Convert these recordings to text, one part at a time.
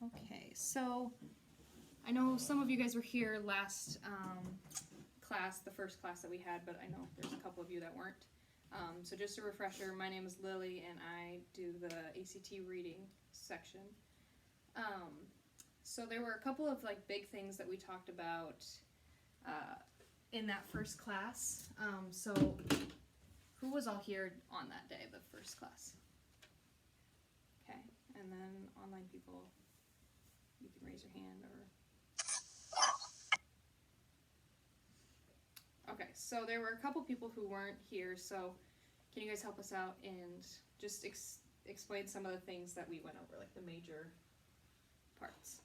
Okay, so I know some of you guys were here last class, the first class that we had, but I know there's a couple of you that weren't. So just a refresher, my name is Lily, and I do the ACT reading section. So there were a couple of like big things that we talked about in that first class. So who was all here on that day, the first class? Okay, and then online people, you can raise your hand or... Okay, so there were a couple people who weren't here, so can you guys help us out and just explain some of the things that we went over, like the major parts?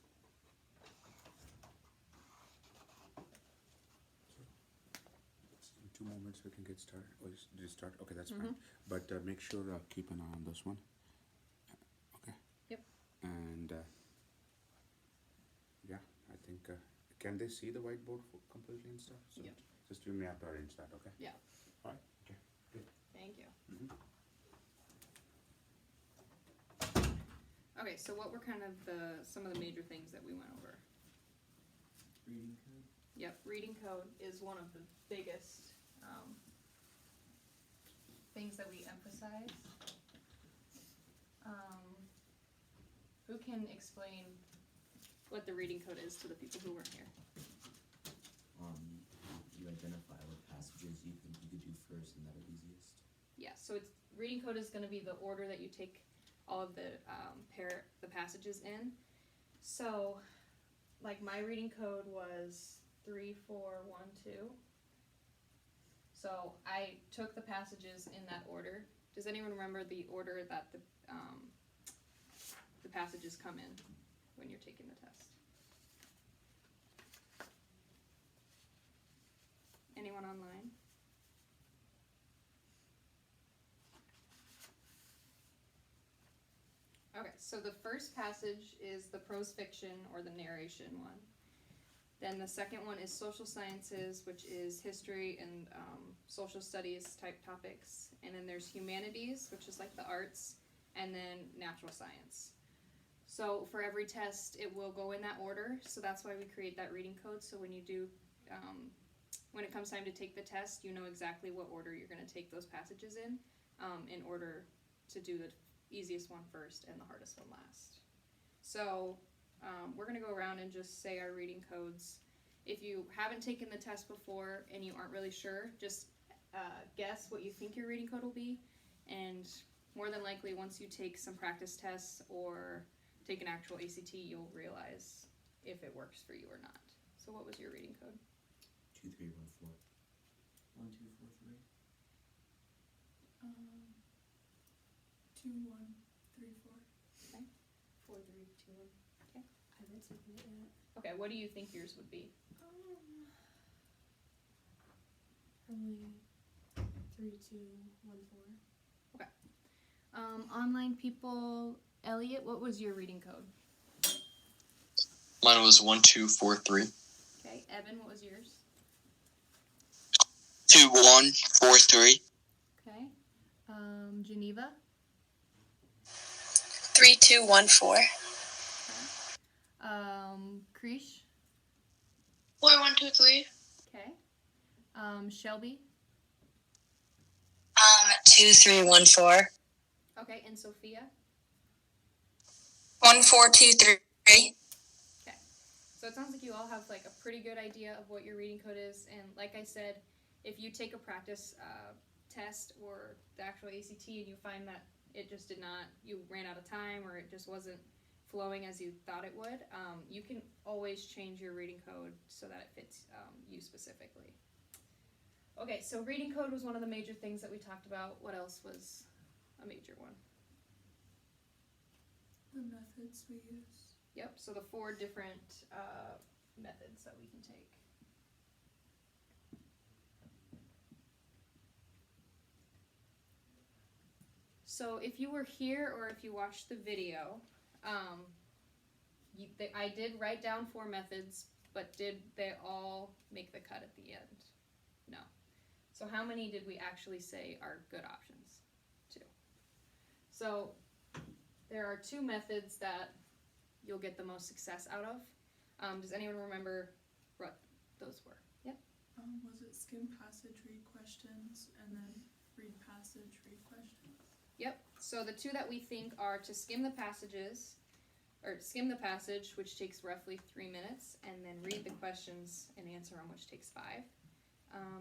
In 2 moments we can get started. Or just start? Okay, that's fine. But make sure keep an eye on this one. Okay. Yep. And yeah, I think can they see the whiteboard completely and stuff? So Yep. just we may have to arrange that. Okay. Yeah. All right. Okay. Good. Thank you. Mm-hmm. Okay, so what were kind of some of the major things that we went over? Reading code. Yep, reading code is one of the biggest things that we emphasize. Who can explain what the reading code is to the people who weren't here? You identify what passages you think you could do first and that are easiest. Yeah, so it's reading code is going to be the order that you take all of the the passages in. So, like my reading code was 3, 4, 1, 2. So I took the passages in that order. Does anyone remember the order that the passages come in when you're taking the test? Anyone online? Okay, so the first passage is the prose fiction or the narration one. Then the second one is social sciences, which is history and social studies type topics. And then there's humanities, which is like the arts, and then natural science. So for every test, it will go in that order. So that's why we create that reading code. So when you do, when it comes time to take the test, you know exactly what order you're going to take those passages in order to do the easiest one first and the hardest one last. So we're going to go around and just say our reading codes. If you haven't taken the test before and you aren't really sure, just guess what you think your reading code will be, and more than likely once you take some practice tests or take an actual ACT, you'll realize if it works for you or not. So what was your reading code? 2, 3, 1, 4. 1, 2, 4, 3. 2, 1, 3, 4. Okay. 4, 3, 2, 1. Okay. I haven't taken it yet. Okay, what do you think yours would be? Probably 3, 2, 1, 4. Online people, Elliot, what was your reading code? Mine was 1, 2, 4, 3. Okay, Evan, what was yours? 2, 1, 4, 3. Okay. Geneva? 3, 2, 1, 4. Okay. Krish? 4, 1, 2, 3. Okay. Shelby? 2, 3, 1, 4. Okay, and Sophia? 1, 4, 2, 3. Okay. So it sounds like you all have like a pretty good idea of what your reading code is, and like I said, if you take a practice test or the actual ACT and you find that it just did not, you ran out of time or it just wasn't flowing as you thought it would, you can always change your reading code so that it fits you specifically. Okay, so reading code was one of the major things that we talked about. What else was a major one? The methods we use. Yep, so the 4 different methods that we can take. So if you were here or if you watched the video, I did write down 4 methods, but did they all make the cut at the end? No. So how many did we actually say are good options? 2. So there are 2 methods that you'll get the most success out of. Does anyone remember what those were? Yep. Was it skim passage, read questions, and then read passage, read questions? Yep. So the two that we think are to skim the passages, or skim the passage, which takes roughly 3 minutes, and then read the questions and answer them, which takes 5.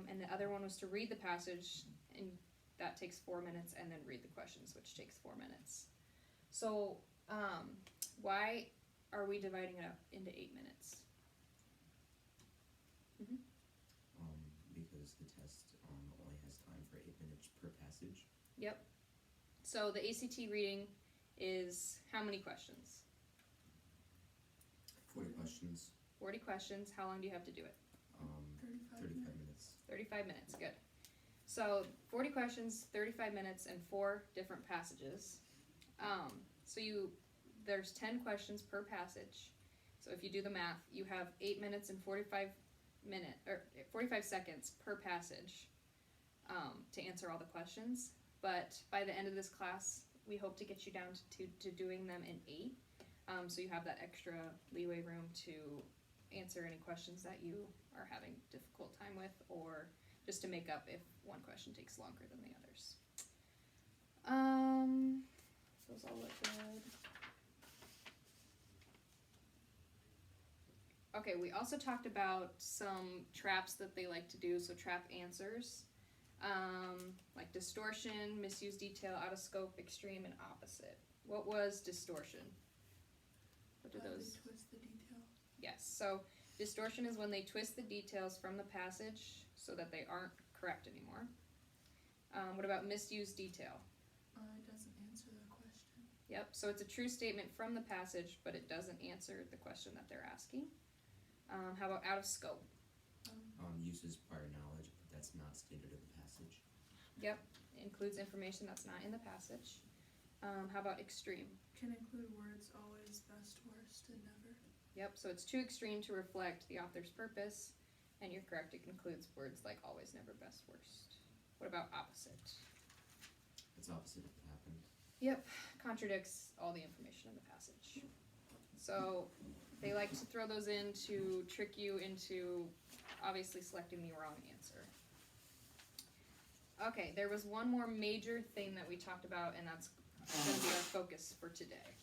And the other one was to read the passage, and that takes 4 minutes, and then read the questions, which takes 4 minutes. So, why are we dividing it up into 8 minutes? Because the test only has time for 8 minutes per passage. Yep. So the ACT reading is how many questions? 40 questions. 40 questions. How long do you have to do it? 35 minutes. 35 minutes, good. So 40 questions, 35 minutes, and 4 different passages. There's 10 questions per passage. So if you do the math, you have 8 minutes and 45 seconds per passage to answer all the questions. But by the end of this class, we hope to get you down to doing them in 8. So you have that extra leeway room to answer any questions that you are having difficult time with, or just to make up if one question takes longer than the others. Those all look good. Okay, we also talked about some traps that they like to do, so trap answers, like distortion, misuse detail, out of scope, extreme, and opposite. What was distortion? What do those? They twist the detail. Yes, so distortion is when they twist the details from the passage so that they aren't correct anymore. What about misuse detail? It doesn't answer the question. Yep, so it's a true statement from the passage, but it doesn't answer the question that they're asking. How about out of scope? Uses prior knowledge, but that's not stated in the passage. Yep, includes information that's not in the passage. How about extreme? Can include words always, best, worst, and never. Yep, so it's too extreme to reflect the author's purpose, and you're correct, it includes words like always, never, best, worst. What about opposite? It's opposite of what happened. Yep, contradicts all the information in the passage. So they like to throw those in to trick you into obviously selecting the wrong answer. Okay, there was one more major thing that we talked about, and that's going to be our focus for today.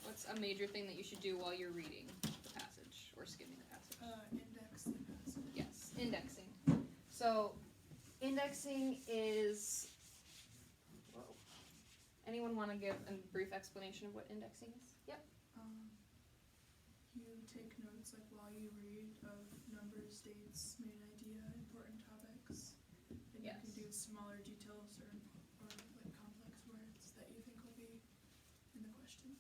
What's a major thing that you should do while you're reading the passage or skimming the passage? Index the passage. Yes, indexing. So, indexing is. Whoa. Anyone want to give a brief explanation of what indexing is? Yep. You take notes like while you read of numbers, dates, main idea, important topics, and Yes. you can do smaller details or like complex words that you think will be in the questions.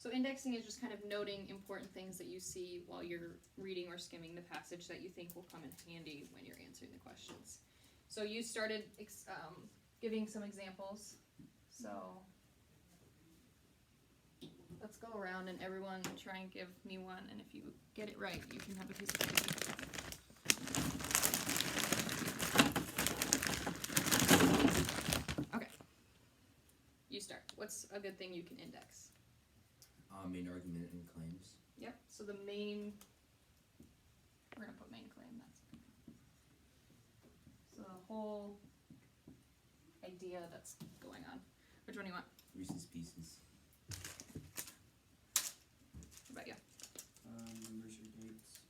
So, indexing is just kind of noting important things that you see while you're reading or skimming the passage that you think will come in handy when you're answering the questions. So, you started giving some examples. So, let's go around and everyone try and give me one, and if you get it right, you can have a piece of paper. Okay. You start. What's a good thing you can index? Main argument and claims. Yep, so the main, we're gonna put main claim, that's okay. So the whole idea that's going on. Which one do you want? Reese's Pieces. What about you? Numbers or dates.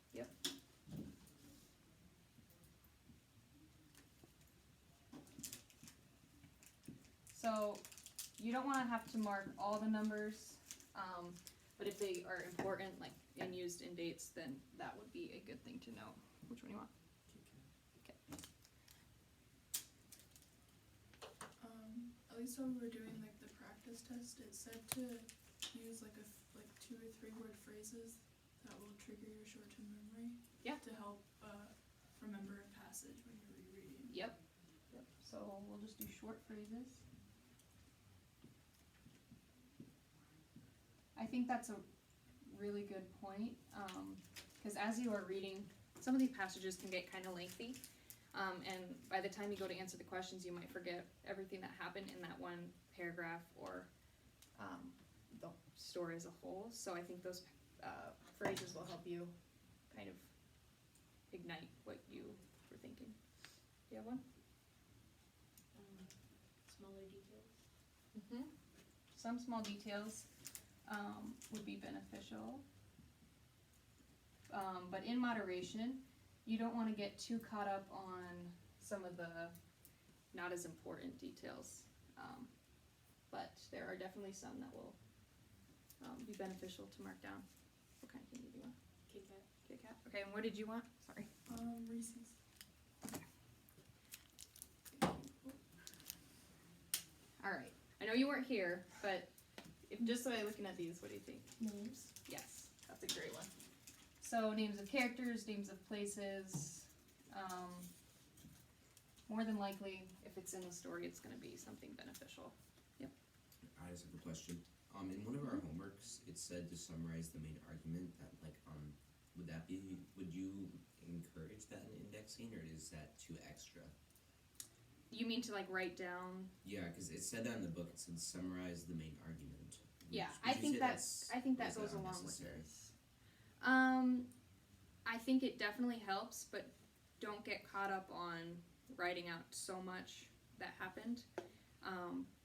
So you don't wanna have to mark all the numbers, but if they are important, like, and used in dates, then that would be a good thing to know. Which one do you want? At least when we were doing like the practice test, it said to use like 2 or 3 word phrases that will trigger your short-term memory. Yeah. To help remember a passage when you're rereading. Yep. So we'll just do short phrases. I think that's a really good point, because as you are reading, some of these passages can get kind of lengthy. And by the time you go to answer the questions, you might forget everything that happened in that one paragraph or the story as a whole. So I think those phrases will help you kind of ignite what you were thinking. Do you have one? Smaller details. Mm-hmm. Some small details would be beneficial, but in moderation. You don't want to get too caught up on some of the not as important details, but there are definitely some that will be beneficial to mark down. What kind of candy do you want? Kit Kat. Kit Kat. Okay, and what did you want? Sorry. Reese's. All right. I know you weren't here, but if just by looking at these, what do you think? Names. Yes, that's a great one. So names of characters, names of places. More than likely, if it's in the story, it's going to be something beneficial. I just have a question. In one of our homeworks, it said to summarize the main argument. That would you encourage that in indexing, or is that too extra? You mean to like write down? Yeah, because it said that in the book. It said summarize the main argument. Yeah, Would I you think say that that's- I think that is goes along with unnecessary? this. I think it definitely helps, but don't get caught up on writing out so much that happened,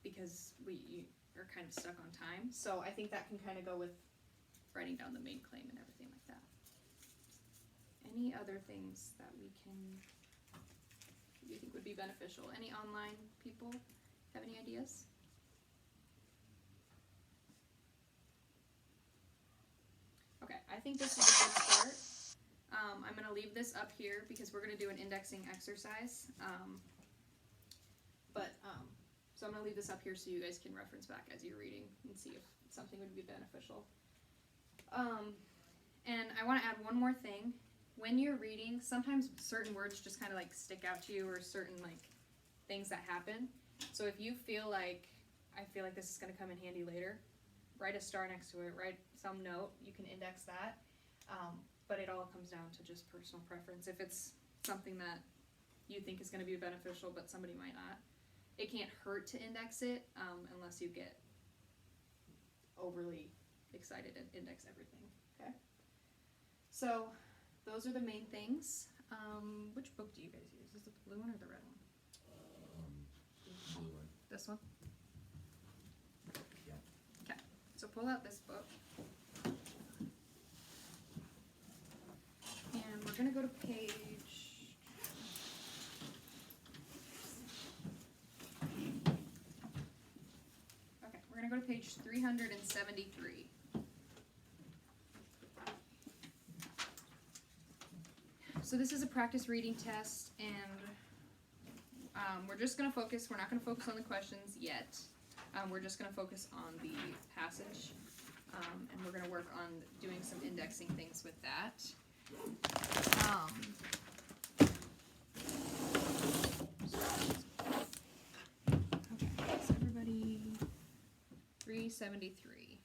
because you are kind of stuck on time. So I think that can kind of go with writing down the main claim and everything like that. Any other things that you think would be beneficial? Any online people have any ideas? Okay, I think this is a good start. I'm going to leave this up here because we're going to do an indexing exercise. So I'm going to leave this up here so you guys can reference back as you're reading and see if something would be beneficial. And I want to add one more thing. When you're reading, sometimes certain words just kind of like stick out to you, or certain like things that happen. So if you feel like, I feel like this is going to come in handy later, write a star next to it, write some note, you can index that. But it all comes down to just personal preference. If it's something that you think is going to be beneficial but somebody might not, it can't hurt to index it unless you get overly excited and index everything. Okay? So those are the main things. Which book do you guys use? Is it the blue one or the red one? Blue one. This one? Yeah. Okay. So pull out this book. And we're going to go to page... Okay, we're going to go to page 373. So this is a practice reading test, and we're just going to focus, we're not going to focus on the questions yet. We're just going to focus on the passage, and we're going to work on doing some indexing things with that. Okay, so everybody, 373.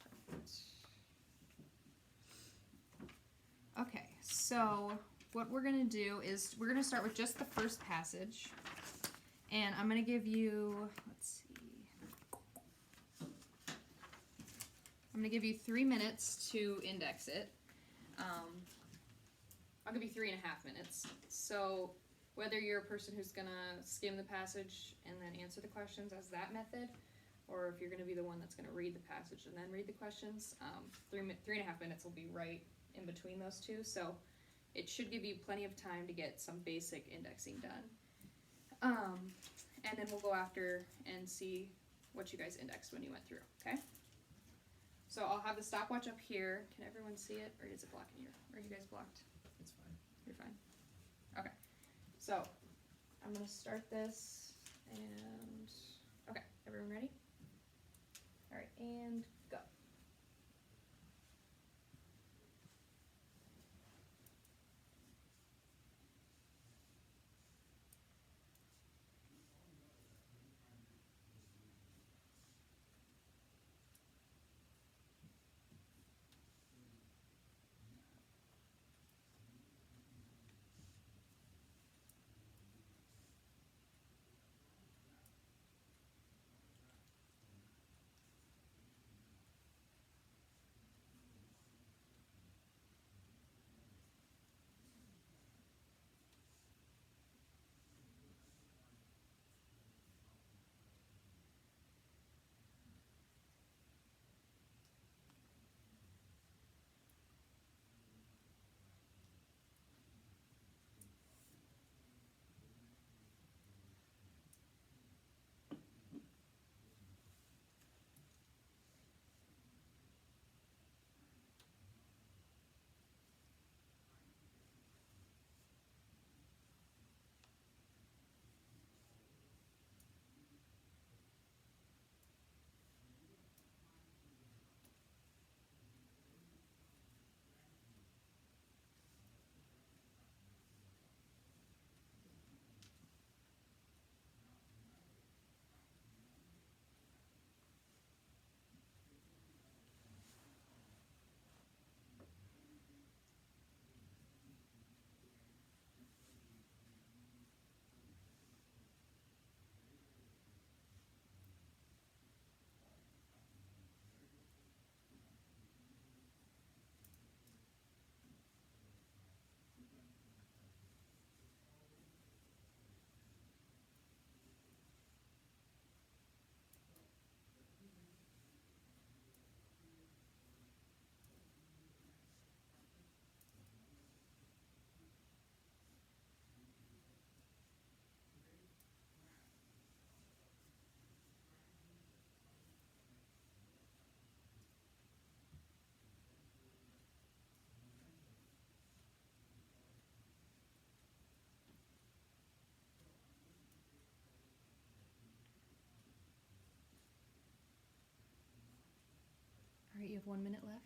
Perfect. Okay, so what we're going to do is we're going to start with just the first passage, and I'm going to give you, let's see, I'm going to give you 3 minutes to index it. I'll give you 3.5 minutes. So whether you're a person who's going to skim the passage and then answer the questions as that method, or if you're going to be the one that's going to read the passage and then read the questions, 3.5 minutes will be right in between those two. So it should give you plenty of time to get some basic indexing done. And then we'll go after and see what you guys indexed when you went through, okay? So I'll have the stopwatch up here. Can everyone see it, or is it blocking you? Are you guys blocked? It's fine. You're fine. Okay. So I'm gonna start this, and okay, everyone ready? All right, and go. 1 minute left.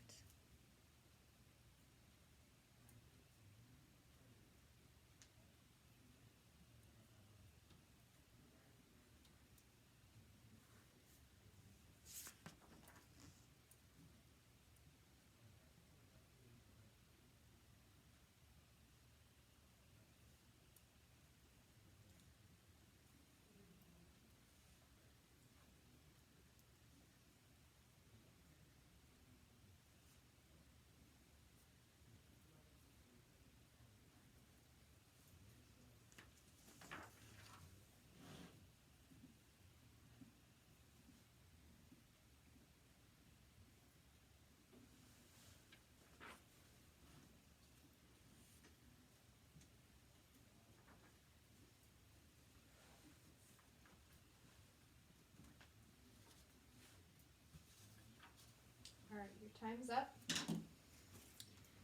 Alright, your time's up.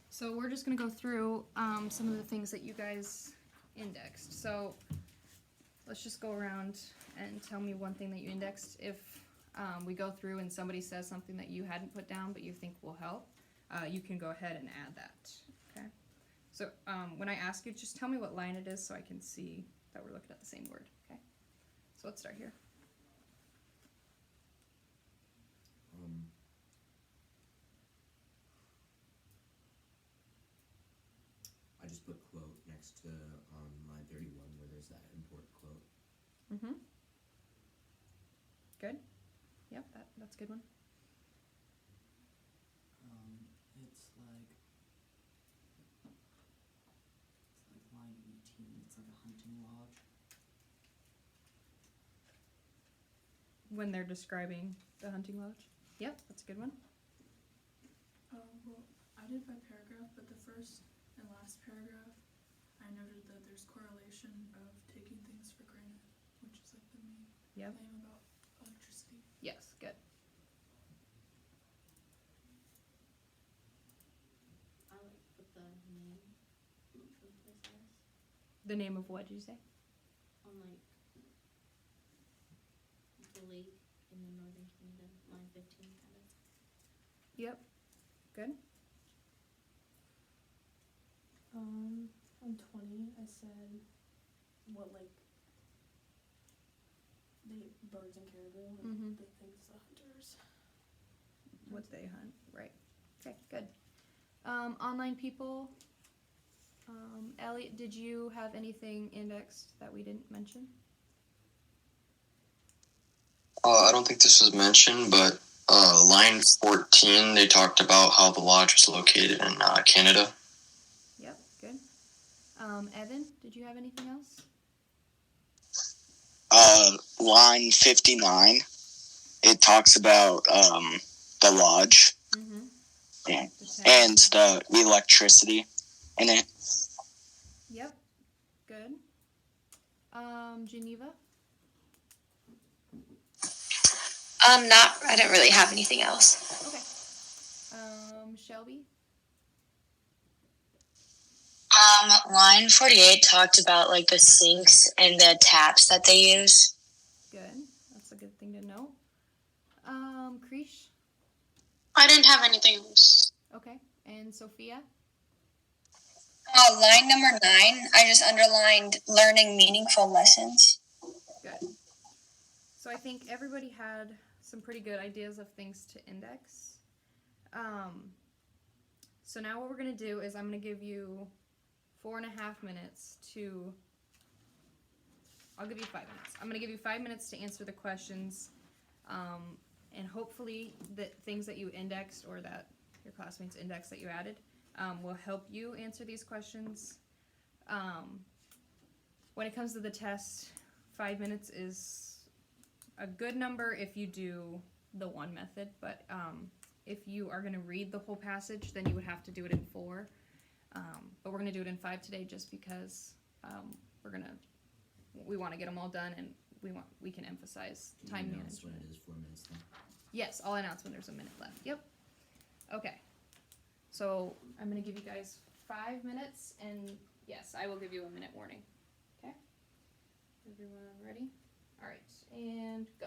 So we're just gonna go through some of the things that you guys indexed. So let's just go around and tell me one thing that you indexed. If we go through and somebody says something that you hadn't put down but you think will help, you can go ahead and add that. Okay. So when I ask you, just tell me what line it is so I can see that we're looking at the same word. Okay. So let's start here. I just put quote next to line 31 where there's that important quote. Mm-hmm. Good. Yep, that's a good one. It's like line 18. It's like a hunting lodge. When they're describing the hunting lodge. Yep, that's a good one. Well, I did by paragraph, but the first and last paragraph, I noted that there's correlation of taking things for granted, which is like the main Yep. claim about electricity. Yes, good. I like put the name of the place The name of what did you say? on like the lake in the northern Canada, line 15 kind of. Yep. Good. On 20, I said what, like, the birds and caribou, like, Mhm. the things the hunters. What they hunt. Right. Okay, good. Online people. Elliot, did you have anything indexed that we didn't mention? I don't think this was mentioned, but line 14, they talked about how the lodge was located in Canada. Yep, good. Evan, did you have anything else? Line 59, it talks about the lodge Mm-hmm. and the electricity in it. Yep, good. Geneva? I didn't really have anything else. Okay. Shelby? Line 48 talked about like the sinks and the taps that they use. Good. That's a good thing to know. Krish? I didn't have anything else. Okay. And Sophia? Line number 9, I just underlined learning meaningful lessons. Good. So I think everybody had some pretty good ideas of things to index. So now what we're going to do is I'm going to give you 4.5 minutes to... I'll give you 5 minutes. I'm going to give you 5 minutes to answer the questions. And hopefully the things that you indexed or that your classmates indexed that you added will help you answer these questions. When it comes to the test, 5 minutes is a good number if you do the one method, but if you are going to read the whole passage, then you would have to do it in 4. But we're going to do it in 5 today just because we want to get them all done and we can emphasize time Announce when management. it is 4 minutes then. Yes, I'll announce when there's a minute left. Yep. Okay. So I'm going to give you guys 5 minutes, and yes, I will give you a minute warning. Okay? Everyone ready? All right, and go.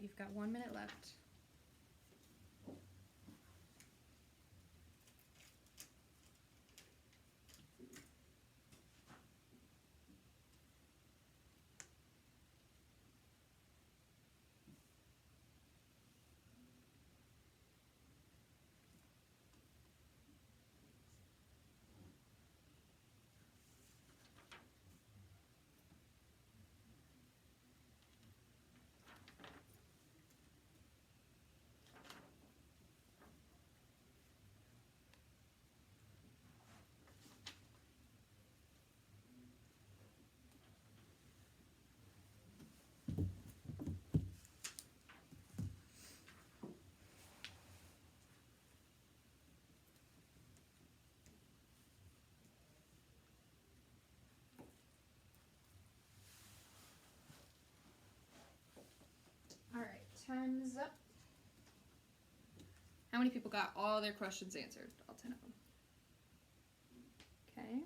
Alright, you've got 1 minute left. Alright, time's up. How many people got all their questions answered? All 10 of them. Okay.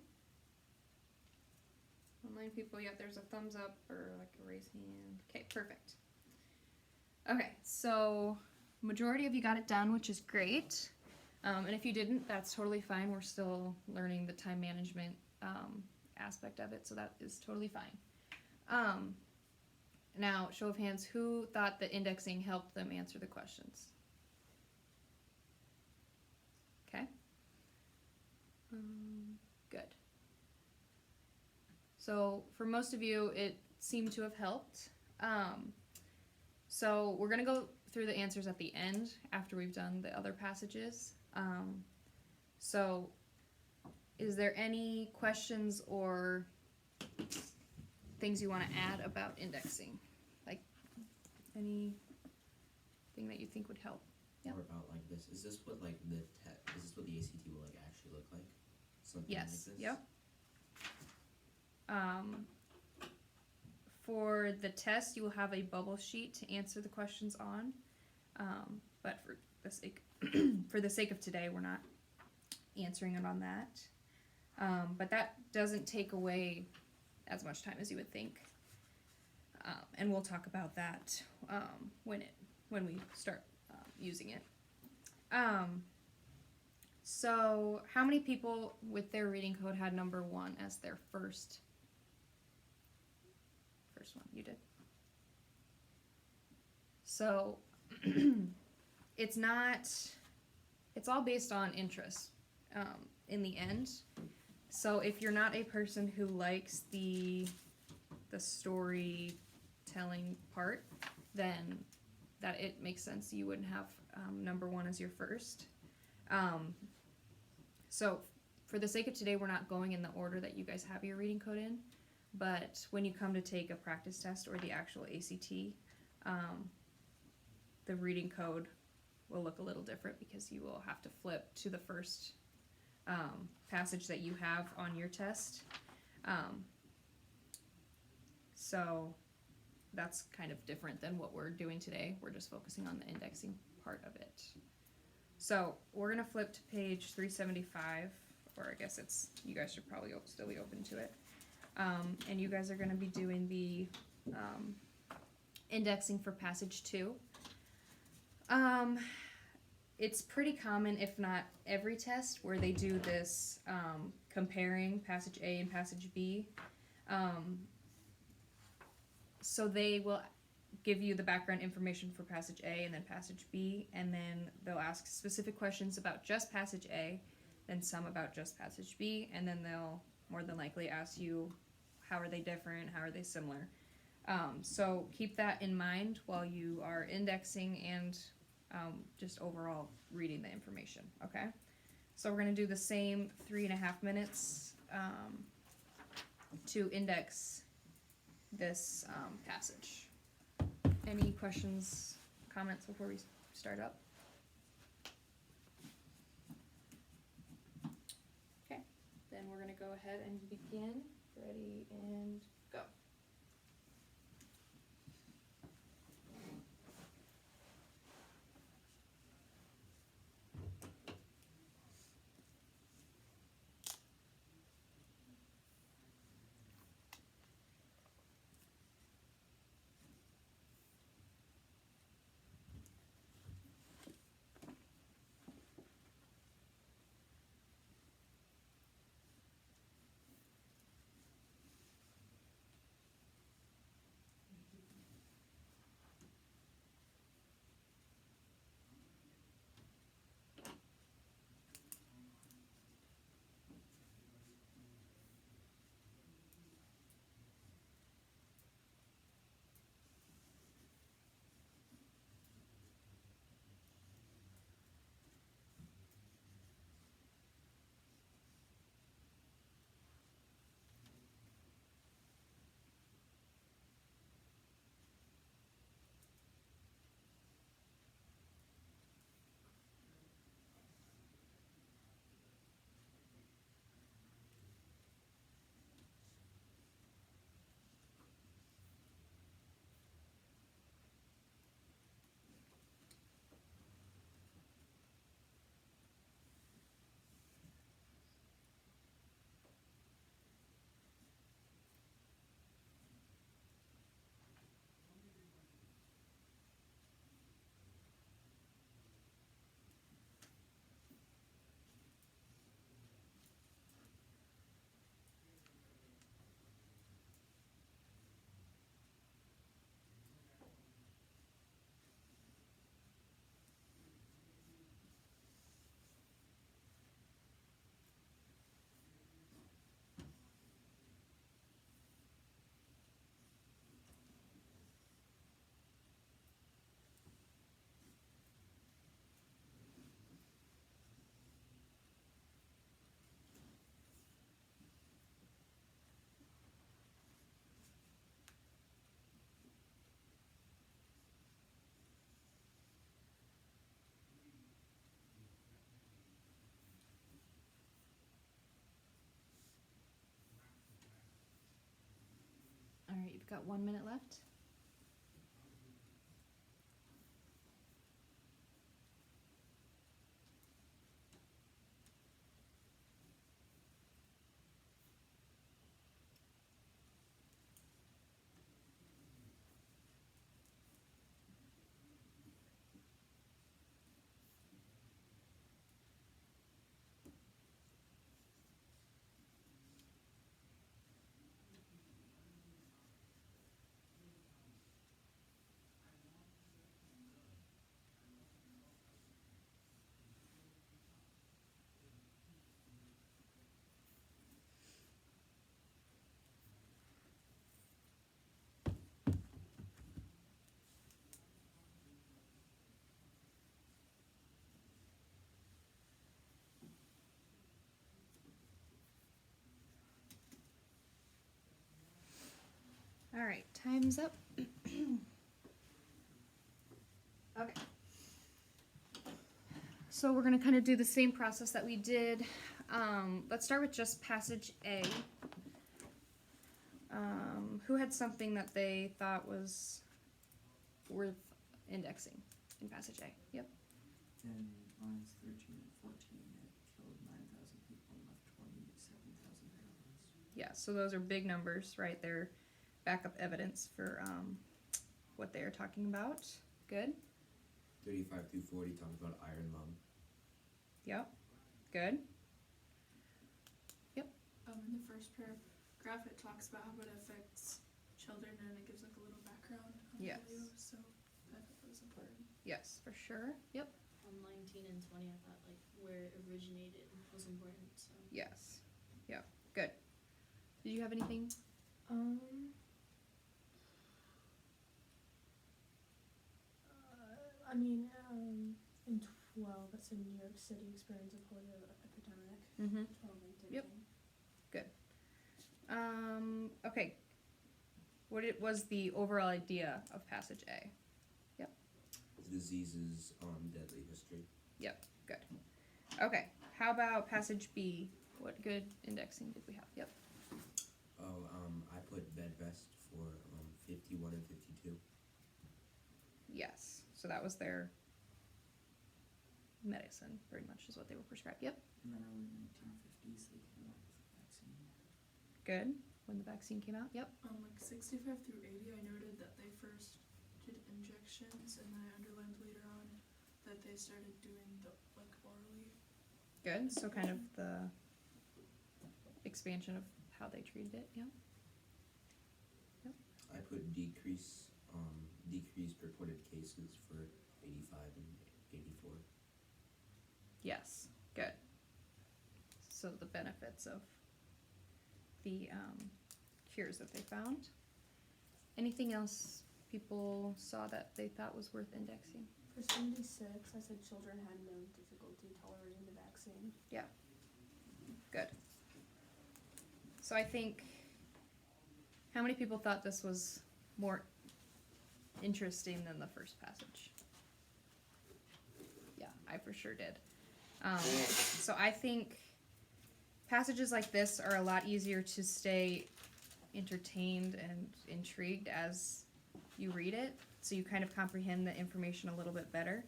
Online people, yeah, there's a thumbs up or like a raise hand. Okay, perfect. Okay, so majority of you got it done, which is great. And if you didn't, that's totally fine. We're still learning the time management aspect of it, so that is totally fine. Now, show of hands, who thought that indexing helped them answer the questions? Okay. Good. So, for most of you, it seemed to have helped. So, we're going to go through the answers at the end after we've done the other passages. So, is there any questions or things you want to add about indexing? Like anything that you think would help? Yep. Or about like this. Is this what like the is this what the ACT will like actually look like? Something Yes. like this? Yep. For the test, you will have a bubble sheet to answer the questions on. But for the sake for the sake of today, we're not answering it on that. But that doesn't take away as much time as you would think. And we'll talk about that when we start using it. So how many people with their reading code had number 1 as their first one? You did. So it's all based on interest in the end. So if you're not a person who likes the storytelling part, then that it makes sense you wouldn't have number 1 as your first. So for the sake of today, we're not going in the order that you guys have your reading code in, but when you come to take a practice test or the actual ACT, the reading code will look a little different because you will have to flip to the first passage that you have on your test. So that's kind of different than what we're doing today. We're just focusing on the indexing part of it. So we're going to flip to page 375, or I guess you guys should probably still be open to it. And you guys are going to be doing the indexing for passage 2. It's pretty common, if not every test, where they do this comparing passage A and passage B. So they will give you the background information for passage A and then passage B, and then they'll ask specific questions about just passage A, then some about just passage B, and then they'll more than likely ask you how are they different, how are they similar. So keep that in mind while you are indexing and just overall reading the information, okay? So we're going to do the same 3.5 minutes to index this passage. Any questions, comments before we start up? Okay, then we're going to go ahead and begin. Ready and go. got 1 minute left. All right, time's up. Okay. So we're gonna kind of do the same process that we did. Let's start with just passage A. Who had something that they thought was worth indexing in passage A? Yep. In lines 13 and 14, it killed 9,000 people and left 27,000 Netherlands. Yeah, so those are big numbers, right? They're backup evidence for what they are talking about. Good. 35 through 40 talk about iron lung. Yep. Good. Yep. In the first paragraph, it talks about how it affects children, and it gives like a little background on Yes. polio, so I thought that was important. Yes, for sure. Yep. On 19 and 20, I thought like where it originated was important. So Yes. Yep. Good. Did you have anything? I mean, in 12, it said New York City experienced a polio epidemic. Mm-hmm. 12 and 13. Yep. Okay. Was the overall idea of passage A? Diseases, deadly history. Good. Okay. How about passage B? What good indexing did we have? Yep. Oh, I put bed rest for 51 and 52. Yes. So that was their medicine, pretty much, is what they were prescribed. Yep. In the early 1950s, they came out with a vaccine. Good. When the vaccine came out. Yep. Like 65 through 80, I noted that they first did injections, and then I underlined later on that they started doing the like orally. Good. So kind of the expansion of how they treated it. Yeah. I put decreased reported cases for 85 and 84. Yes. Good. So the benefits of the cures that they found. Anything else people saw that they thought was worth indexing? For 76, I said children had no difficulty tolerating the vaccine. Good. So I think, how many people thought this was more interesting than the first passage? Yeah, I for sure did. So I think passages like this are a lot easier to stay entertained and intrigued as you read it, so you kind of comprehend the information a little bit better.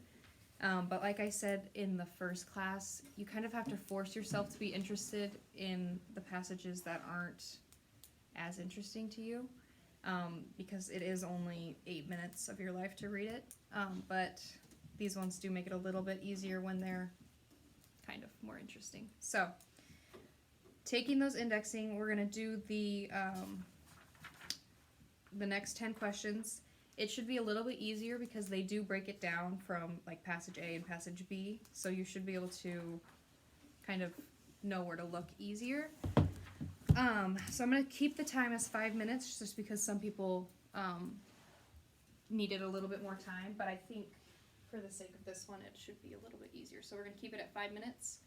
But like I said in the first class, you kind of have to force yourself to be interested in the passages that aren't as interesting to you, because it is only 8 minutes of your life to read it. But these ones do make it a little bit easier when they're kind of more interesting. So, taking those indexing, we're gonna do the next 10 questions. It should be a little bit easier because they do break it down from like passage A and passage B, so you should be able to kind of know where to look easier. So I'm gonna keep the time as 5 minutes just because some people needed a little bit more time, but I think for the sake of this one, it should be a little bit easier. So we're gonna keep it at 5 minutes,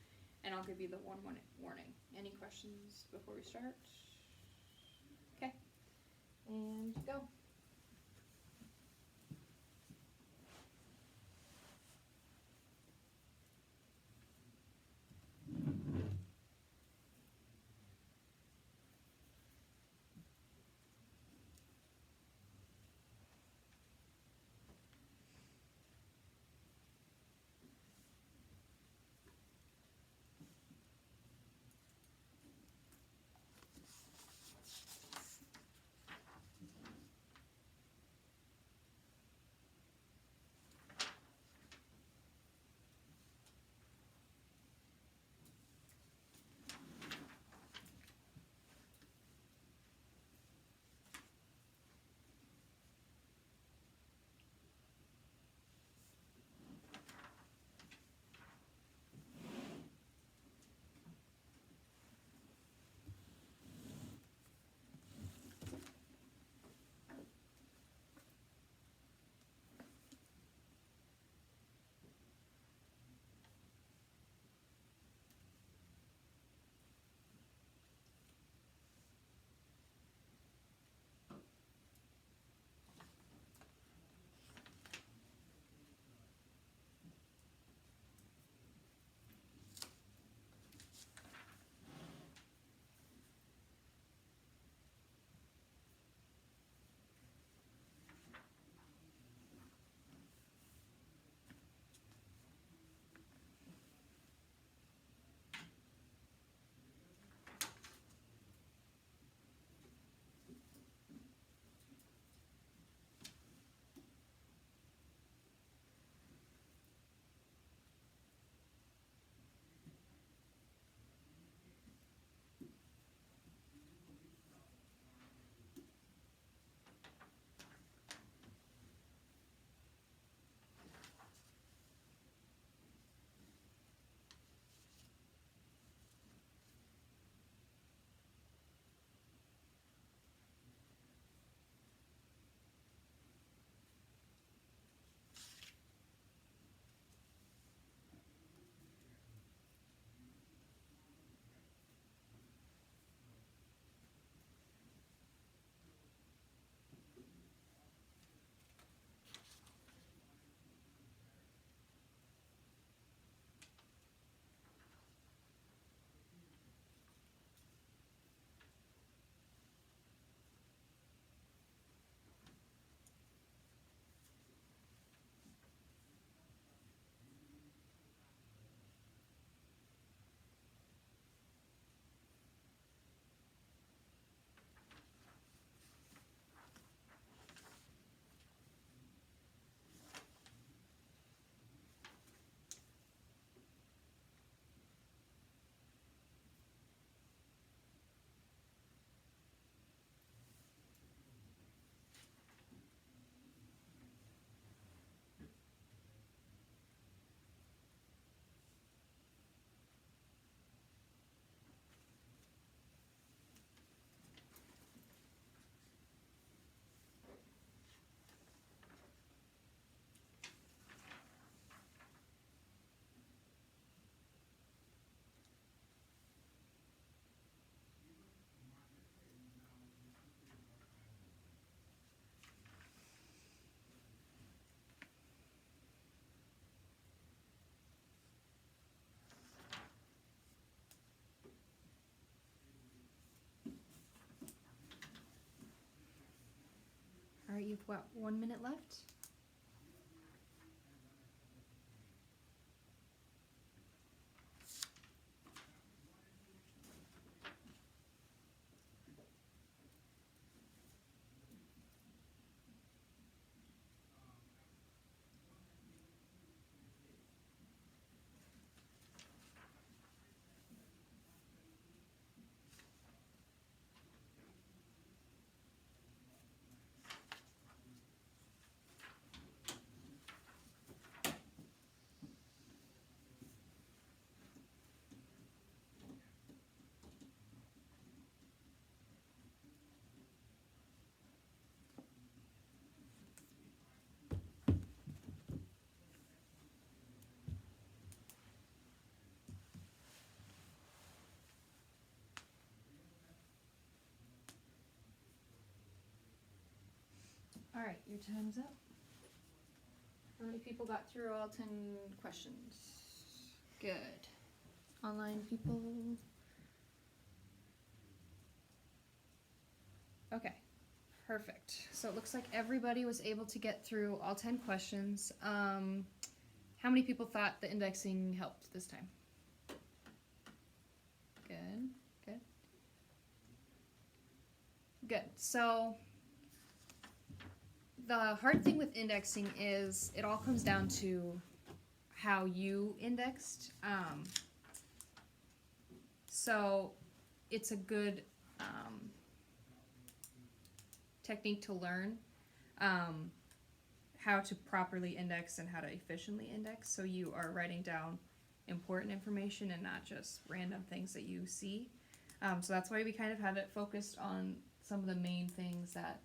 and I'll give you the 1 minute warning. Any questions before we start? Okay, and go. with what, 1 minute left? All right, your time's up. How many people got through all 10 questions? Good. Online people? Okay, perfect. So it looks like everybody was able to get through all 10 questions. How many people thought the indexing helped this time? Good, good. Good, so the hard thing with indexing is it all comes down to how you indexed. So it's a good technique to learn how to properly index and how to efficiently index, so you are writing down important information and not just random things that you see. So that's why we kind of have it focused on some of the main things that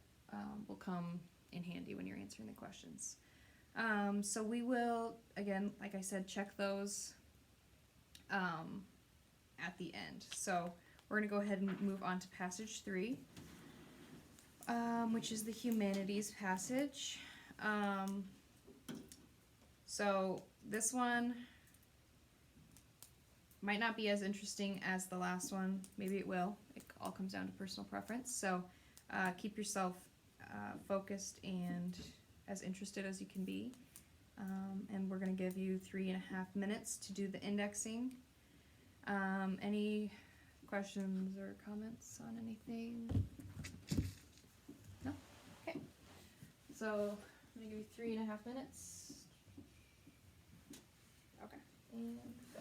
will come in handy when you're answering the questions. So we will, again, like I said, check those at the end. So we're going to go ahead and move on to passage 3, which is the humanities passage. So this one might not be as interesting as the last one. Maybe it will. It all comes down to personal preference. So keep yourself focused and as interested as you can be. And we're going to give you 3.5 minutes to do the indexing. Any questions or comments on anything? No? Okay. So I'm going to give you 3.5 minutes. Okay. And go.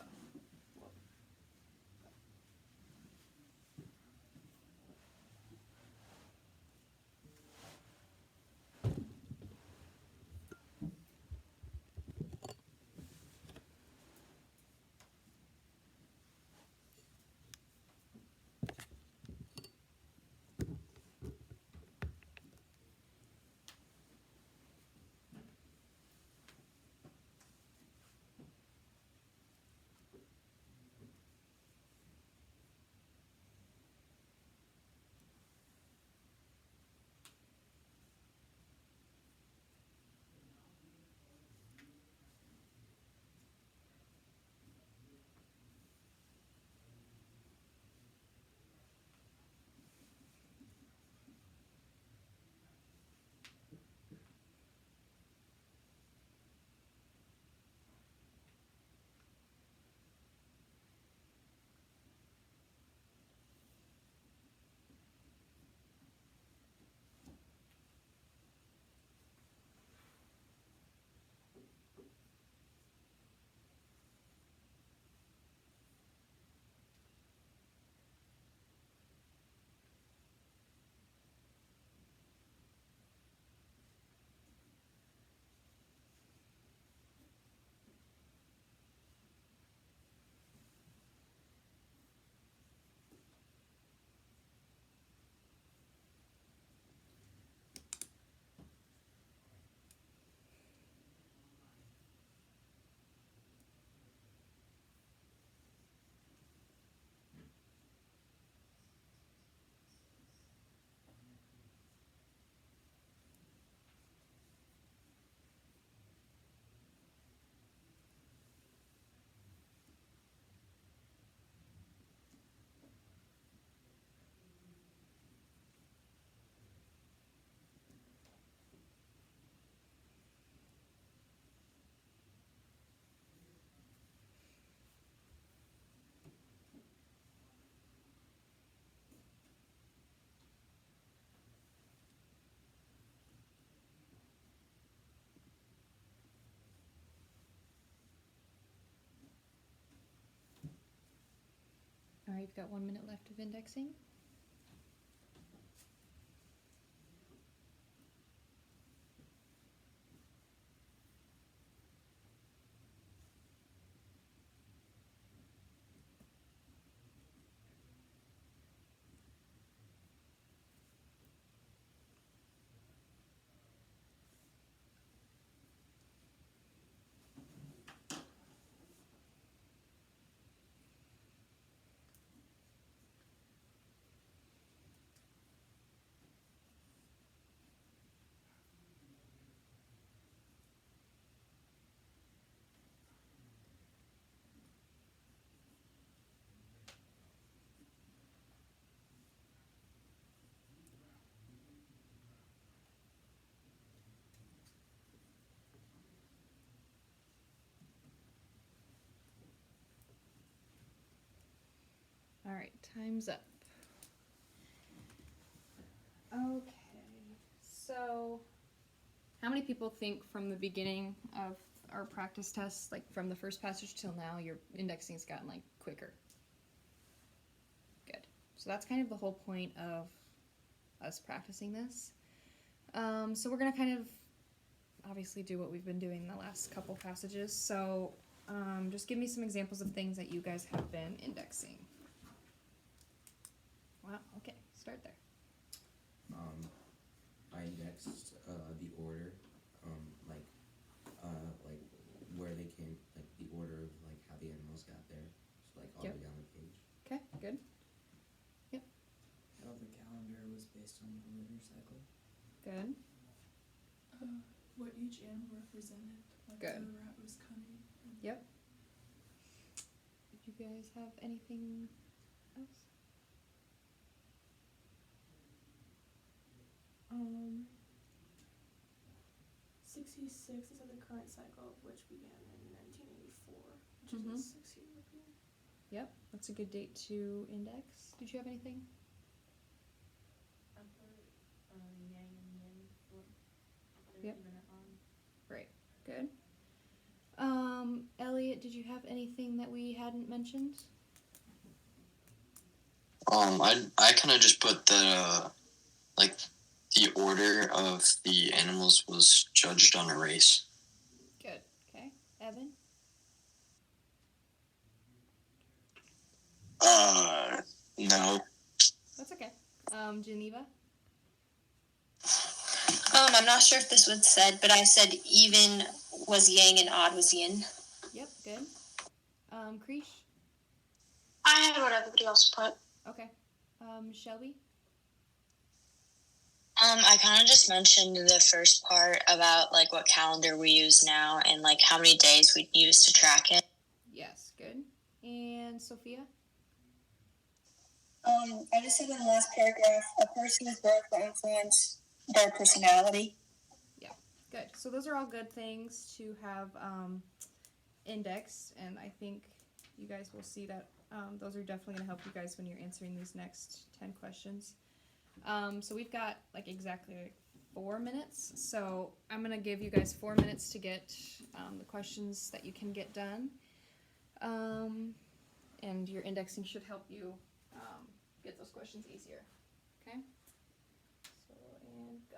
you've got 1 minute left of indexing. All right, time's up. Okay, so how many people think from the beginning of our practice tests, like from the first passage till now, your indexing's gotten like quicker? Good. So that's kind of the whole point of us practicing this. So we're gonna kind of obviously do what we've been doing the last couple passages. So just give me some examples of things that you guys have been indexing. Wow, okay, start there. I indexed the order, like where they came, like the order of like how the animals got there, so like all the way down the page. Okay, good. How the calendar was based on the lunar cycle. Good. What each animal represented. Like Good. the rat was cunning. Yep. Did you guys have anything else? 66 is at the current cycle, which began in 1984, which Mhm. is a 6-year period. Yep, that's a good date to index. Did you have anything? I put yang and yin for Yep. 30-minute on. Great, good. Elliot, did you have anything that we hadn't mentioned? I kind of just put that like the order of the animals was judged on a race. Good, okay. Evan? No. That's okay. Geneva? I'm not sure if this was said, but I said even was yang and odd was yin. Yep, good. Krish? I had what everybody else put. Okay. Shelby? I kind of just mentioned the first part about like what calendar we use now and like how many days we use to track it. Yes, good. And Sophia? I just said in the last paragraph, a person's birth will influence their personality. Good. So those are all good things to have indexed, and I think you guys will see that those are definitely going to help you guys when you're answering these next 10 questions. So we've got like exactly 4 minutes, so I'm going to give you guys 4 minutes to get the questions that you can get done, and your indexing should help you get those questions easier. Okay? So, and go.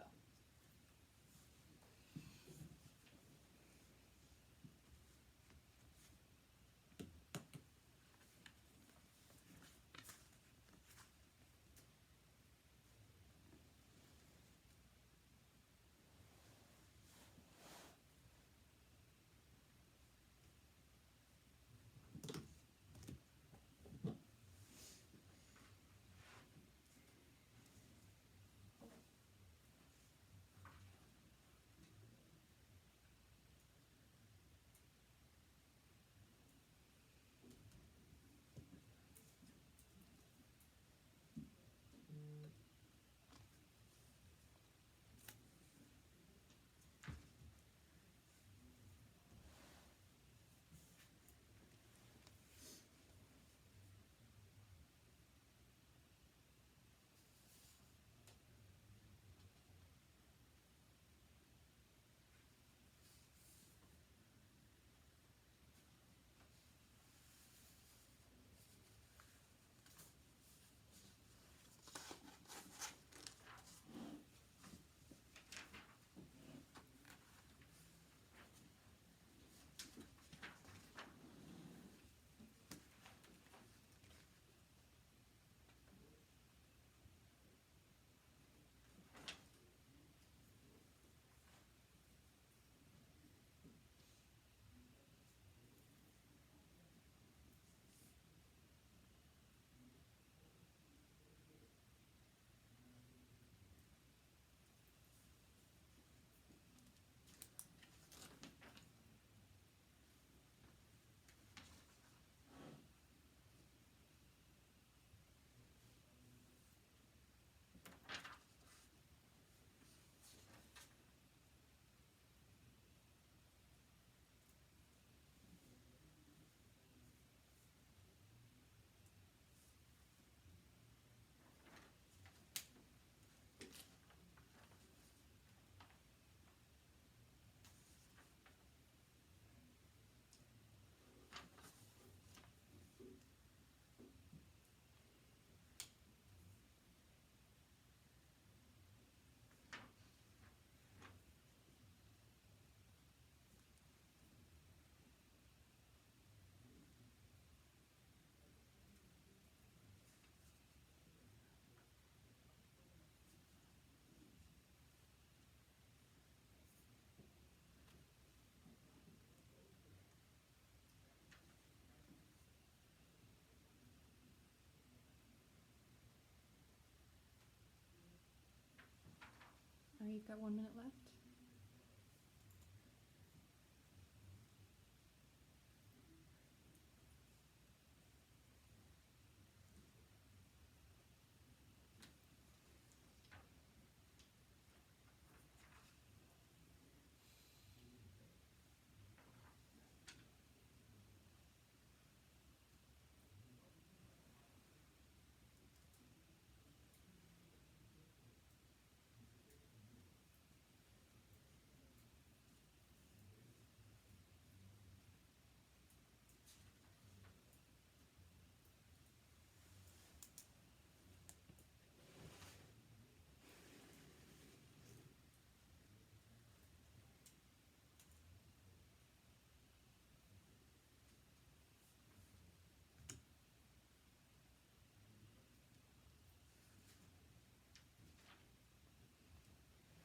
you've got 1 minute left.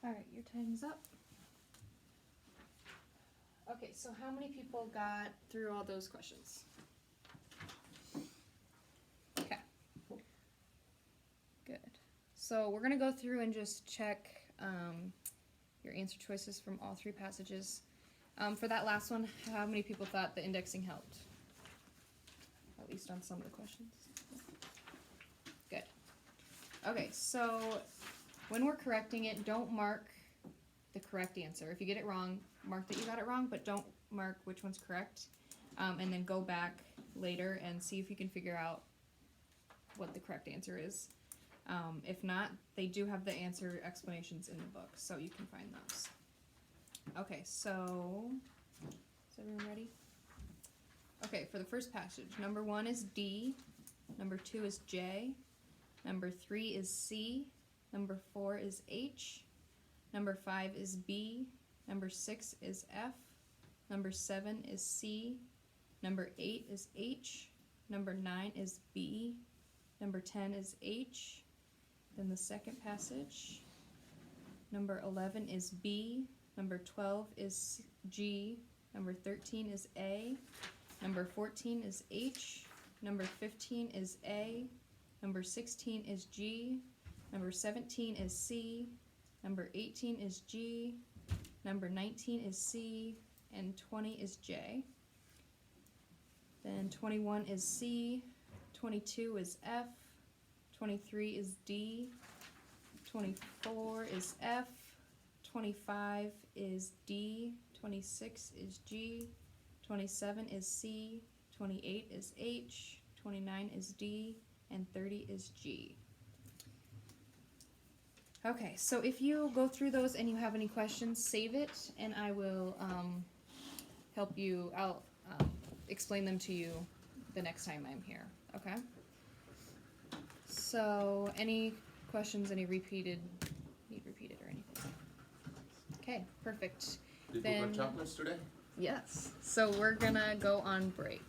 Alright, your time's up. Okay, so how many people got through all those questions? Okay. Good. So we're gonna go through and just check your answer choices from all three passages. For that last one, how many people thought the indexing helped? At least on some of the questions. Good. Okay, so when we're correcting it, don't mark the correct answer. If you get it wrong, mark that you got it wrong, but don't mark which one's correct. And then go back later and see if you can figure out what the correct answer is. If not, they do have the answer explanations in the book, so you can find those. Okay, so is everyone ready? Okay, for the first passage, number 1 is D, number 2 is J, number 3 is C, number 4 is H, number 5 is B, number 6 is F, number 7 is C, number 8 is H, number 9 is B, number 10 is H. Then the second passage, number 11 is B, number 12 is G, number 13 is A, number 14 is H, number 15 is A, number 16 is G, number 17 is C, number 18 is G, number 19 is C, and 20 is J. Then 21 is C, 22 is F, 23 is D, 24 is F, 25 is D, 26 is G, 27 is C, 28 is H, 29 is D, and 30 is G. Okay, so if you go through those and you have any questions, save it, and I will help you. I'll explain them to you the next time I'm here, okay? So, any questions, any need repeated or anything? Okay, perfect. Did Then- you got chocolates today? Yes, so we're gonna go on break.